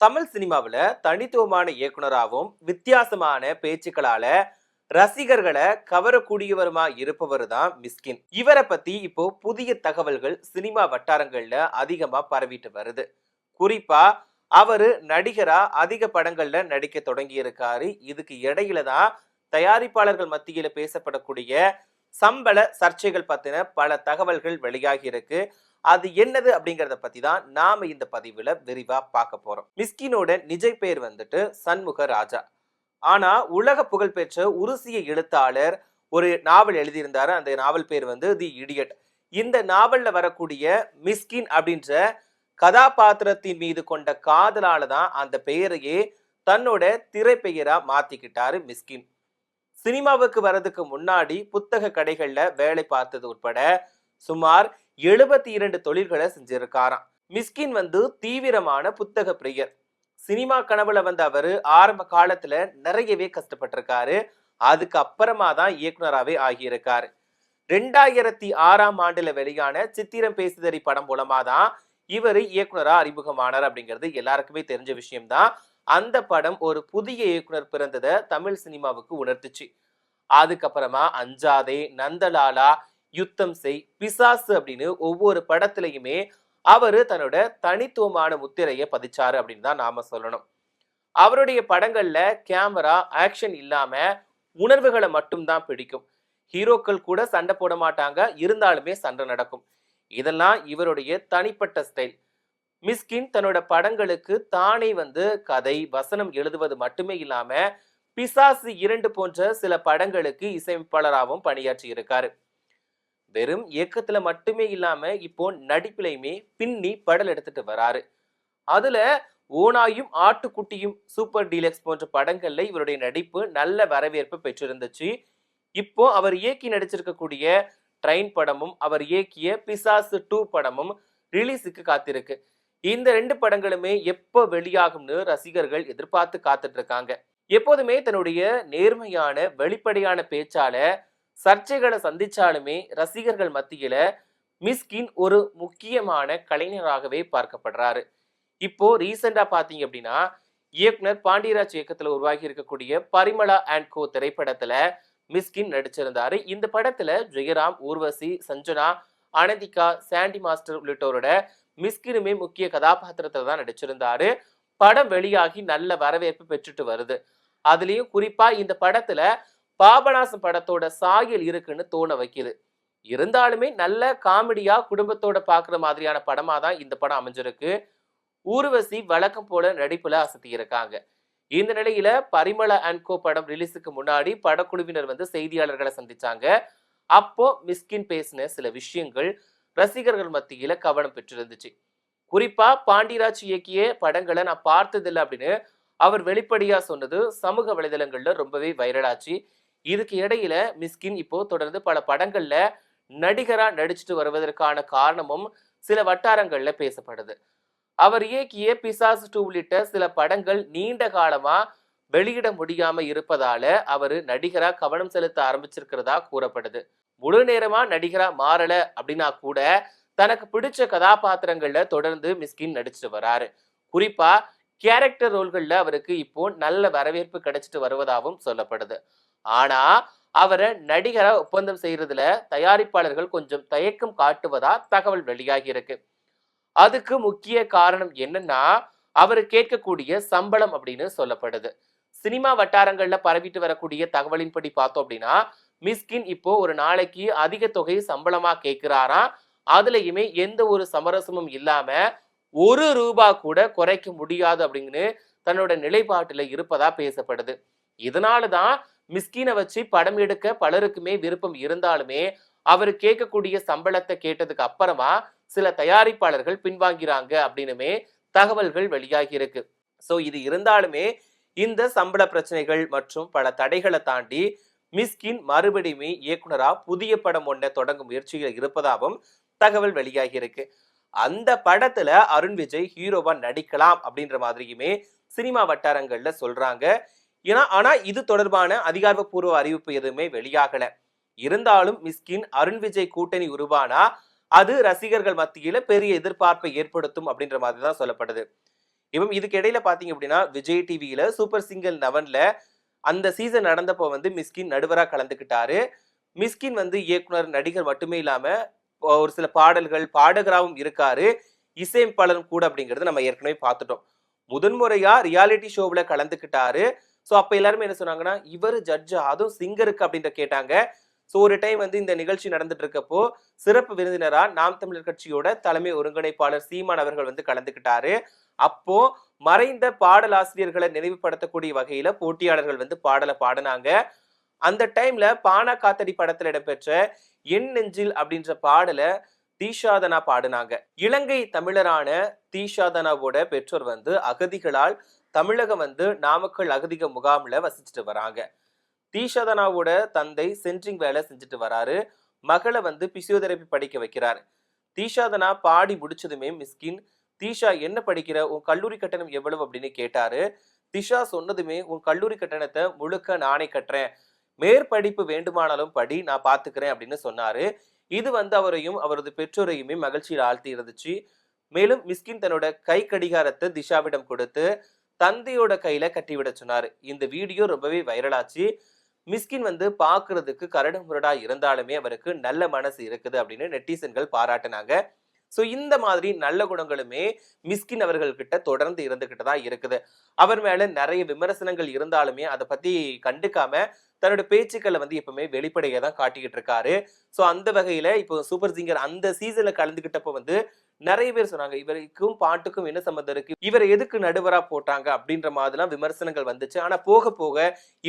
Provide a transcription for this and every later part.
தமிழ் சினிமாவுல தனித்துவமான இயக்குனராகவும் வித்தியாசமான பேச்சுக்களால ரசிகர்களை கவரக்கூடியவருமா இருப்பவர் தான் மிஸ்கின். இவரை பத்தி இப்போ புதிய தகவல்கள் சினிமா வட்டாரங்கள்ல அதிகமா பரவிட்டு வருது. குறிப்பா அவரு நடிகரா அதிக படங்கள்ல நடிக்க தொடங்கி இருக்காரு. இதுக்கு இடையில தான் தயாரிப்பாளர்கள் மத்தியில பேசப்படக்கூடிய சம்பள சர்ச்சைகள் பத்தின பல தகவல்கள் வெளியாகி இருக்கு. அது என்னது அப்படிங்கறத பத்தி தான் நாம இந்த பதிவுல விரிவா பார்க்க போறோம். மிஸ்கினோட நிஜ பெயர் வந்துட்டு சண்முக ராஜா. ஆனா உலக புகழ்பெற்ற உருசிய எழுத்தாளர் ஒரு நாவல் எழுதியிருந்தாரு. அந்த நாவல் பேர் வந்து தி இடியட். இந்த நாவல்ல வரக்கூடிய மிஸ்கின் அப்படின்ற கதாபாத்திரத்தின் மீது கொண்ட காதலால தான் அந்த பெயரையே தன்னோட திரைப்பெயரா மாத்திக்கிட்டாரு மிஸ்கின். சினிமாவுக்கு வர்றதுக்கு முன்னாடி புத்தக கடைகள்ல வேலை பார்த்தது உட்பட சுமார் 72 தொழில்களை செஞ்சிருக்காராம். மிஸ்கின் வந்து தீவிரமான புத்தக பிரியர். சினிமா கனவுல வந்த அவரு ஆரம்ப காலத்துல நிறையவே கஷ்டப்பட்டிருக்காரு. அதுக்கு அப்புறமா தான் இயக்குனராகவே ஆகியிருக்காரு. 2006 வெளியான சித்திரம் பேசுதறி படம் மூலமா தான் இவர் இயக்குனரா அறிமுகமானார் அப்படிங்கிறது எல்லாருக்குமே தெரிஞ்ச விஷயம்தான். அந்த படம் ஒரு புதிய இயக்குனர் பிறந்ததை தமிழ் சினிமாவுக்கு உணர்த்துச்சு. அதுக்கப்புறமா அஞ்சாதே, நந்தலாலா, யுத்தம் செய், பிசாசு அப்படின்னு ஒவ்வொரு படத்திலையுமே அவரு தன்னோட தனித்துவமான முத்திரையை பதிச்சாரு அப்படின்னு தான் நாம சொல்லணும். அவருடைய படங்கள்ல கேமரா ஆக்ஷன் இல்லாம உணர்வுகளை மட்டும்தான் பிடிக்கும். ஹீரோக்கள் கூட சண்டை போட மாட்டாங்க, இருந்தாலுமே சண்டை நடக்கும். இதெல்லாம் இவருடைய தனிப்பட்ட ஸ்டைல். மிஸ்கின் தன்னோட படங்களுக்கு தானே வந்து கதை வசனம் எழுதுவது மட்டுமே இல்லாம பிசாசு 2 போன்ற சில படங்களுக்கு இசையமைப்பாளராகவும் பணியாற்றி இருக்காரு. வெறும் இயக்கத்துல மட்டுமே இல்லாம இப்போ நடிப்பிலையுமே பின்னி படல் எடுத்துட்டு வராரு. அதுல ஓனாயும் ஆட்டுக்குட்டியும், சூப்பர் டீலக்ஸ் போன்ற படங்கள்ல இவருடைய நடிப்பு நல்ல வரவேற்பு பெற்றிருந்துச்சு. இப்போ அவர் இயக்கி நடிச்சிருக்கக்கூடிய ட்ரெயின் படமும் அவர் இயக்கிய பிசாசு 2 படமும் ரிலீஸுக்கு காத்திருக்கு. இந்த 2 படங்களுமே எப்போ வெளியாகும்னு ரசிகர்கள் எதிர்பார்த்து காத்துட்டு இருக்காங்க. எப்போதுமே தன்னுடைய நேர்மையான வெளிப்படையான பேச்சால சர்ச்சைகளை சந்திச்சாலுமே ரசிகர்கள் மத்தியில மிஸ்கின் ஒரு முக்கியமான கலைஞராகவே பார்க்கப்படுறாரு. இப்போ ரீசெண்டா பாத்தீங்க அப்படின்னா இயக்குனர் பாண்டியராஜ் இயக்கத்துல உருவாகி இருக்கக்கூடிய பரிமளா அண்ட் கோ திரைப்படத்துல மிஸ்கின் நடிச்சிருந்தாரு. இந்த படத்துல ஜெயராம், ஊர்வசி, சஞ்சனா, அனந்திகா, சாண்டி மாஸ்டர் உள்ளிட்டோரோட மிஸ்கினுமே முக்கிய கதாபாத்திரத்துல தான் நடிச்சிருந்தாரு. படம் வெளியாகி நல்ல வரவேற்பு பெற்றுட்டு வருது. அதுலயும் குறிப்பா இந்த படத்துல பாபநாசம் படத்தோட சாயல் இருக்குன்னு தோண வைக்குது. இருந்தாலுமே நல்ல காமெடியா குடும்பத்தோட பாக்குற மாதிரியான படமா தான் இந்த படம் அமைஞ்சிருக்கு. ஊர்வசி வழக்கம் போல நடிப்புல அசத்தி இருக்காங்க. இந்த நிலையில பரிமள அண்ட் கோ படம் ரிலீஸுக்கு முன்னாடி படக்குழுவினர் வந்து செய்தியாளர்களை சந்திச்சாங்க. அப்போ மிஸ்கின் பேசின சில விஷயங்கள் ரசிகர்கள் மத்தியில கவனம் பெற்றிருந்துச்சு. குறிப்பா பாண்டியராஜ் இயக்கிய படங்களை நான் பார்த்ததில்லை அப்படின்னு அவர் வெளிப்படையா சொன்னது சமூக வலைதளங்கள்ல ரொம்பவே வைரலாச்சு. இதுக்கு இடையில மிஸ்கின் இப்போ தொடர்ந்து பல படங்கள்ல நடிகரா நடிச்சுட்டு வருவதற்கான காரணமும் சில வட்டாரங்கள்ல பேசப்படுது. அவர் இயக்கிய பிசாசு 2 உள்ளிட்ட சில படங்கள் நீண்ட காலமா வெளியிட முடியாம இருப்பதால அவரு நடிகரா கவனம் செலுத்த ஆரம்பிச்சிருக்கிறதா கூறப்படுது. முழு நேரமா நடிகரா மாறல அப்படின்னா கூட தனக்கு பிடிச்ச கதாபாத்திரங்கள்ல தொடர்ந்து மிஸ்கின் நடிச்சுட்டு வராரு. குறிப்பா கேரக்டர் ரோல்கள்ல அவருக்கு இப்போ நல்ல வரவேற்பு கிடைச்சிட்டு வருவதாகவும் சொல்லப்படுது. ஆனா அவரை நடிகரா ஒப்பந்தம் செய்யறதுல தயாரிப்பாளர்கள் கொஞ்சம் தயக்கம் காட்டுவதா தகவல் வெளியாகி இருக்கு. அதுக்கு முக்கிய காரணம் என்னன்னா அவரு கேட்கக்கூடிய சம்பளம் அப்படின்னு சொல்லப்படுது. சினிமா வட்டாரங்கள்ல பரவிட்டு வரக்கூடிய தகவலின்படி பார்த்தோம் அப்படின்னா மிஸ்கின் இப்போ ஒரு நாளைக்கு அதிக தொகை சம்பளமா கேட்கிறாராம். அதுலயுமே எந்த ஒரு சமரசமும் இல்லாம ₹1 கூட குறைக்க முடியாது அப்படின்னு தன்னோட நிலைப்பாட்டுல இருப்பதா பேசப்படுது. இதனாலதான் மிஸ்கினை வச்சு படம் எடுக்க பலருக்குமே விருப்பம் இருந்தாலுமே அவர் கேட்கக்கூடிய சம்பளத்தை கேட்டதுக்கு அப்புறமா சில தயாரிப்பாளர்கள் பின்வாங்கிறாங்க அப்படின்னுமே தகவல்கள் வெளியாகி இருக்கு. சோ இது இருந்தாலுமே இந்த சம்பள பிரச்சனைகள் மற்றும் பல தடைகளை தாண்டி மிஸ்கின் மறுபடியுமே இயக்குனரா புதிய படம் ஒன்றை தொடங்கும் முயற்சிகள் இருப்பதாகவும் தகவல் வெளியாகி இருக்கு. அந்த படத்துல அருண் விஜய் ஹீரோவா நடிக்கலாம் அப்படின்ற மாதிரியுமே சினிமா வட்டாரங்கள்ல சொல்றாங்க. ஆனா இது தொடர்பான அதிகாரப்பூர்வ அறிவிப்பு எதுவுமே வெளியாகல. இருந்தாலும் மிஸ்கின் அருண் விஜய் கூட்டணி உருவானா அது ரசிகர்கள் மத்தியில பெரிய எதிர்பார்ப்பை ஏற்படுத்தும் அப்படின்ற மாதிரி தான் சொல்லப்படுது. இப்போ இதுக்கு இடையில பாத்தீங்க அப்படின்னா விஜய் டிவியில சூப்பர் சிங்கர் 11ல அந்த சீசன் நடந்தப்போ வந்து மிஸ்கின் நடுவரா கலந்துக்கிட்டாரு. மிஸ்கின் வந்து இயக்குனர், நடிகர் மட்டுமே இல்லாம ஒரு சில பாடல்கள் பாடகராகவும் இருக்காரு. இசையமைப்பாளரும் கூட அப்படிங்கிறது நம்ம ஏற்கனவே பார்த்துட்டோம். முதன்முறையா ரியாலிட்டி ஷோவுல கலந்துக்கிட்டாரு. சோ அப்ப எல்லாருமே என்ன சொன்னாங்கன்னா, இவரு ஜட்ஜா? அதுவும் சிங்கருக்கு அப்படின்ற கேட்டாங்க. சோ ஒரு டைம் வந்து இந்த நிகழ்ச்சி நடந்துட்டு இருக்கப்போ, சிறப்பு விருந்தினரா நாம் தமிழர் கட்சியோட தலைமை ஒருங்கிணைப்பாளர் சீமான் அவர்கள் வந்து கலந்துக்கிட்டாரு. அப்போ மறைந்த பாடலாசிரியர்களை நினைவுபடுத்தக்கூடிய வகையில போட்டியாளர்கள் வந்து பாடல பாடுனாங்க. அந்த டைம்ல பானா காத்தடி படத்துல இடம்பெற்ற என் நெஞ்சில் அப்படின்ற பாடல தீஷாதனா பாடுனாங்க. இலங்கை தமிழரான தீஷாதனாவோட பெற்றோர் வந்து அகதிகளால் தமிழகம் வந்து நாமக்கல் அகதிக முகாம்ல வசிச்சுட்டு வராங்க. தீஷாதனாவோட தந்தை சென்ட்ரிங் வேலை செஞ்சுட்டு வராரு. மகளை வந்து பிசியோதெரபி படிக்க வைக்கிறாரு. தீஷாதனா பாடி முடிச்சதுமே மிஸ்கின், தீஷா என்ன படிக்கிற, உன் கல்லூரி கட்டணம் எவ்வளவு அப்படின்னு கேட்டாரு. திஷா சொன்னதுமே, உன் கல்லூரி கட்டணத்தை முழுக்க நானே கட்டுறேன், மேற்படிப்பு வேண்டுமானாலும் படி, நான் பாத்துக்கிறேன் அப்படின்னு சொன்னாரு. இது வந்து அவரையும் அவரது பெற்றோரையுமே மகிழ்ச்சியில் ஆழ்த்தி இருந்துச்சு. மேலும் மிஸ்கின் தன்னோட கை கடிகாரத்தை திஷாவிடம் கொடுத்து தந்தையோட கையில கட்டிவிட சொன்னாரு. இந்த வீடியோ ரொம்பவே வைரலாச்சு. மிஸ்கின் வந்து பாக்குறதுக்கு கரடு முரடா இருந்தாலுமே அவருக்கு நல்ல மனசு இருக்குது அப்படின்னு நெட்டிசன்கள் பாராட்டினாங்க. சோ இந்த மாதிரி நல்ல குணங்களுமே மிஸ்கின் அவர்கள் கிட்ட தொடர்ந்து இருந்துகிட்டு தான் இருக்குது. அவர் மேல நிறைய விமர்சனங்கள் இருந்தாலுமே அதை பத்தி கண்டுக்காம தன்னோட பேச்சுக்களை வந்து எப்பவுமே வெளிப்படையா தான் காட்டிக்கிட்டு இருக்காரு. சோ அந்த வகையில இப்போ சூப்பர் சிங்கர் அந்த சீசன்ல கலந்துகிட்டப்போ வந்து நிறைய பேர் சொன்னாங்க, இவருக்கும் பாட்டுக்கும் என்ன சம்பந்தம் இருக்கு, இவரை எதுக்கு நடுவரா போட்டாங்க அப்படின்ற மாதிரிலாம் விமர்சனங்கள் வந்துச்சு. ஆனா போக போக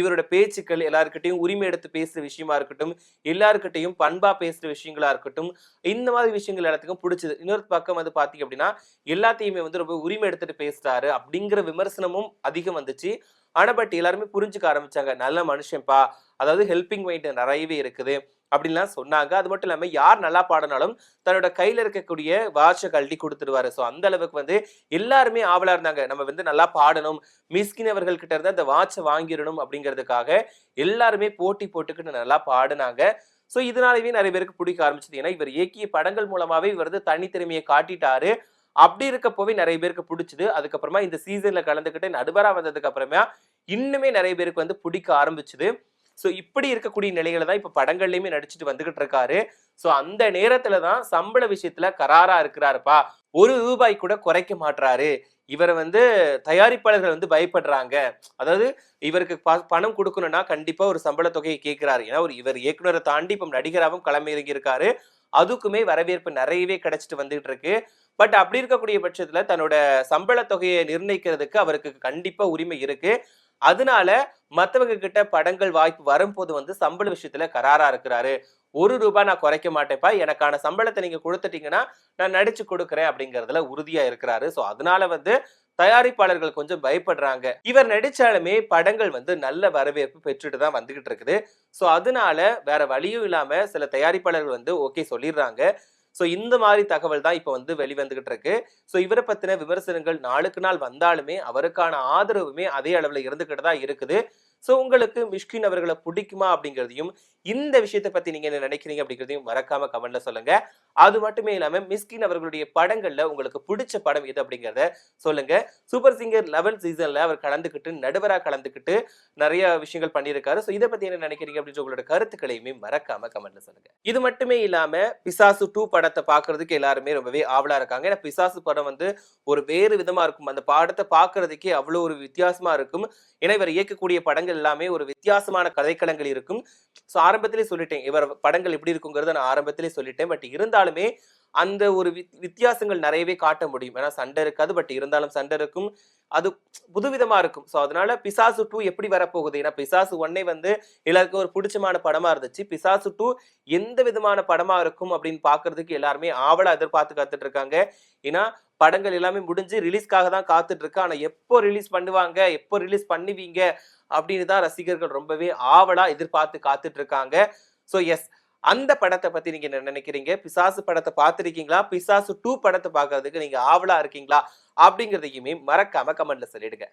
இவரோட பேச்சுக்கள் எல்லாருக்கிட்டையும் உரிமை எடுத்து பேசுற விஷயமா இருக்கட்டும், எல்லாருக்கிட்டையும் பண்பா பேசுற விஷயங்களா இருக்கட்டும், இந்த மாதிரி விஷயங்கள் எல்லாத்துக்கும் பிடிச்சது. இன்னொரு பக்கம் வந்து பாத்தீங்க அப்படின்னா எல்லாத்தையுமே வந்து ரொம்ப உரிமை எடுத்துட்டு பேசுறாரு அப்படிங்கிற விமர்சனமும் அதிகம் வந்துச்சு. ஆனா பட் எல்லாருமே புரிஞ்சுக்க ஆரம்பிச்சாங்க, நல்ல மனுஷன்பா, அதாவது ஹெல்பிங் மைண்ட் நிறையவே இருக்குது அப்படின்லாம் சொன்னாங்க. அது மட்டும் இல்லாம யார் நல்லா பாடினாலும் தன்னோட கையில இருக்கக்கூடிய வாட்சை கழட்டி கொடுத்துருவாரு. ஸோ அந்த அளவுக்கு வந்து எல்லாருமே ஆவலா இருந்தாங்க, நம்ம வந்து நல்லா பாடணும், மிஸ்கின் அவர்கள் கிட்ட இருந்து அந்த வாட்சை வாங்கிடணும் அப்படிங்கிறதுக்காக எல்லாருமே போட்டி போட்டுக்கிட்டு நல்லா பாடினாங்க. ஸோ இதனாலவே நிறைய பேருக்கு பிடிக்க ஆரம்பிச்சது. ஏன்னா இவர் இயக்கிய படங்கள் மூலமாவே இவர் வந்து தனித்திறமையை காட்டிட்டாரு. அப்படி இருக்கப்போவே நிறைய பேருக்கு பிடிச்சது. அதுக்கப்புறமா இந்த சீசன்ல கலந்துக்கிட்டு நடுவரா வந்ததுக்கு அப்புறமா இன்னுமே நிறைய பேருக்கு வந்து பிடிக்க ஆரம்பிச்சுது. சோ இப்படி இருக்கக்கூடிய நிலையில தான் இப்ப படங்கள்லயுமே நடிச்சுட்டு வந்துகிட்டு இருக்காரு. சோ அந்த நேரத்துலதான் சம்பள விஷயத்துல கராரா இருக்கிறாருப்பா. ₹1 கூட குறைக்க மாட்றாரு. இவரை வந்து தயாரிப்பாளர்கள் வந்து பயப்படுறாங்க. அதாவது இவருக்கு பணம் கொடுக்கணும்னா கண்டிப்பா ஒரு சம்பள தொகையை கேட்கிறாரு. ஏன்னா இவர் இயக்குனரை தாண்டி இப்ப நடிகராகவும் களமிறங்கி இருக்காரு. அதுக்குமே வரவேற்பு நிறையவே கிடைச்சிட்டு வந்துகிட்டு இருக்கு. பட் அப்படி இருக்கக்கூடிய பட்சத்துல தன்னோட சம்பள தொகையை நிர்ணயிக்கிறதுக்கு அவருக்கு கண்டிப்பா உரிமை இருக்கு. அதனால மத்தவங்க கிட்ட படங்கள் வாய்ப்பு வரும்போது வந்து சம்பள விஷயத்துல கராரா இருக்கிறாரு. ₹1 நான் குறைக்க மாட்டேன்ப்பா, எனக்கான சம்பளத்தை நீங்க கொடுத்துட்டீங்கன்னா நான் நடிச்சு கொடுக்குறேன் அப்படிங்கறதுல உறுதியா இருக்கிறாரு. சோ அதனால வந்து தயாரிப்பாளர்கள் கொஞ்சம் பயப்படுறாங்க. இவர் நடிச்சாலுமே படங்கள் வந்து நல்ல வரவேற்பு பெற்றுட்டு தான் வந்துகிட்டு இருக்குது. சோ அதனால வேற வழியும் இல்லாம சில தயாரிப்பாளர்கள் வந்து ஓகே சொல்லிடுறாங்க. சோ இந்த மாதிரி தகவல் தான் இப்ப வந்து வெளிவந்துகிட்டு இருக்கு. சோ இவரை பத்தின விமர்சனங்கள் நாளுக்கு நாள் வந்தாலுமே அவருக்கான ஆதரவுமே அதே அளவுல இருந்துகிட்டு தான் இருக்குது. சோ உங்களுக்கு மிஷ்கின் அவர்களை பிடிக்குமா அப்படிங்கிறதையும், இந்த விஷயத்தை பத்தி நீங்க என்ன நினைக்கிறீங்க அப்படிங்கிறதையும் மறக்காம கமெண்ட்ல சொல்லுங்க. அது மட்டுமே இல்லாம மிஷ்கின் அவர்களுடைய படங்கள்ல உங்களுக்கு பிடிச்ச படம் எது அப்படிங்கறத சொல்லுங்க. சூப்பர் சிங்கர் 11 சீசன்ல அவர் கலந்துக்கிட்டு நடுவரா கலந்துக்கிட்டு நிறைய விஷயங்கள் பண்ணியிருக்காரு. சோ இதை பத்தி என்ன நினைக்கிறீங்க அப்படின்ற உங்களோட கருத்துக்களையுமே மறக்காம கமெண்ட்ல சொல்லுங்க. இது மட்டுமே இல்லாம பிசாசு 2 படத்தை பாக்குறதுக்கு எல்லாருமே ரொம்பவே ஆவலா இருக்காங்க. ஏன்னா பிசாசு படம் வந்து ஒரு வேறு விதமா இருக்கும். அந்த படத்தை பாக்குறதுக்கே அவ்வளவு ஒரு வித்தியாசமா இருக்கும். ஏன்னா இவர் இயக்கக்கூடிய படங்கள் எல்லாமே ஒரு வித்தியாசமான கதைக்களங்கள் இருக்கும். சோ ஆரம்பத்திலே சொல்லிட்டேன், இவர் படங்கள் எப்படி இருக்குங்கிறத நான் ஆரம்பத்திலே சொல்லிட்டேன். பட் இருந்தாலுமே அந்த ஒரு வித்தியாசங்கள் நிறையவே காட்ட முடியும். ஏன்னா சண்டை இருக்காது, பட் இருந்தாலும் சண்டை இருக்கும். அது புதுவிதமா இருக்கும். சோ அதனால பிசாசு 2 எப்படி வரப்போகுது? ஏன்னா பிசாசு 1 வந்து எல்லாருக்கும் ஒரு பிடிச்சமான படமா இருந்துச்சு. பிசாசு 2 எந்த விதமான படமா இருக்கும் அப்படின்னு பாக்குறதுக்கு எல்லாருமே ஆவலா எதிர்பார்த்து காத்துட்டு இருக்காங்க. ஏன்னா படங்கள் எல்லாமே முடிஞ்சு ரிலீஸ்க்காக தான் காத்துட்டு இருக்கு. ஆனா எப்போ ரிலீஸ் பண்ணுவாங்க, எப்போ ரிலீஸ் பண்ணுவீங்க அப்படின்னு தான் ரசிகர்கள் ரொம்பவே ஆவலா எதிர்பார்த்து காத்துட்டு இருக்காங்க. சோ எஸ், அந்த படத்தை பத்தி நீங்க என்ன நினைக்கிறீங்க? பிசாசு படத்தை பார்த்திருக்கீங்களா? பிசாசு 2 படத்தை பார்க்கிறதுக்கு நீங்க ஆவலா இருக்கீங்களா? அப்படிங்கிறதையுமே மறக்காம கமெண்ட்ல சொல்லிடுங்க.